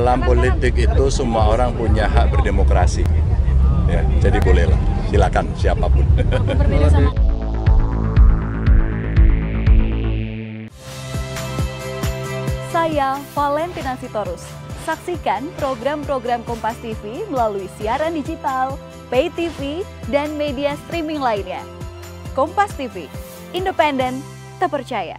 dalam politik itu semua orang punya hak berdemokrasi. Ya, jadi bolehlah, silakan siapapun. Saya Valentina Sitorus. Saksikan program-program Kompas TV melalui siaran digital, pay TV, dan media streaming lainnya. Kompas TV, independen, terpercaya.